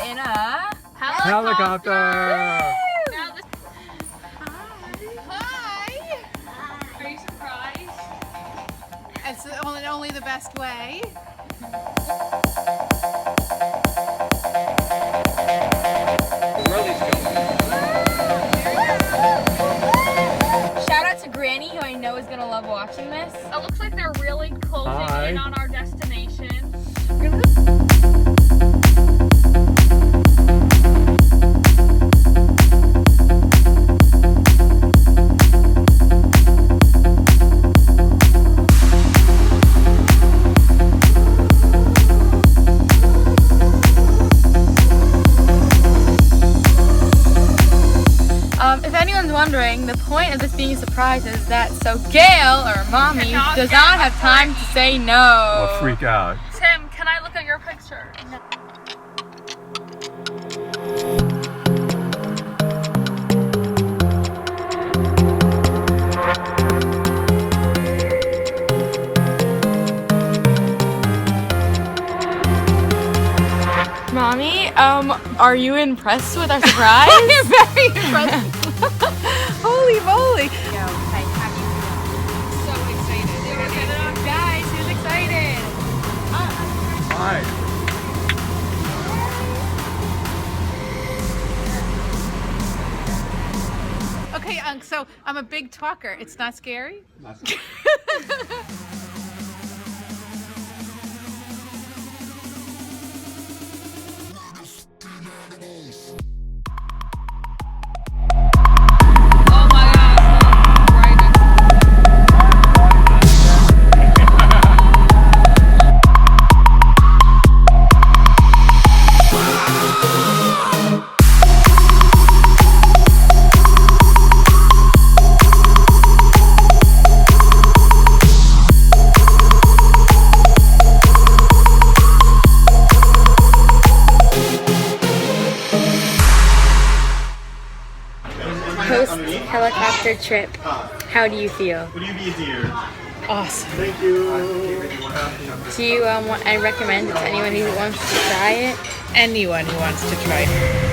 In a helicopter. Now this Hi. Are you surprised? It's only the best way. Shout out to Granny, who I know is gonna love watching this. It looks like they're really closing in on our destination. If anyone's wondering, the point of this being a surprise is that so Gail, or Mommy, does not have time to say no. Or freak out. Tim, can I look at your picture? No. Mommy, are you impressed with our surprise? You're very impressed. Holy moly. So excited. Guys, who's excited? Hi. Okay, so I'm a big talker. It's not scary? Post helicopter trip. How do you feel? Awesome. Do you I recommend it to anyone who wants to try it? Anyone who wants to try it.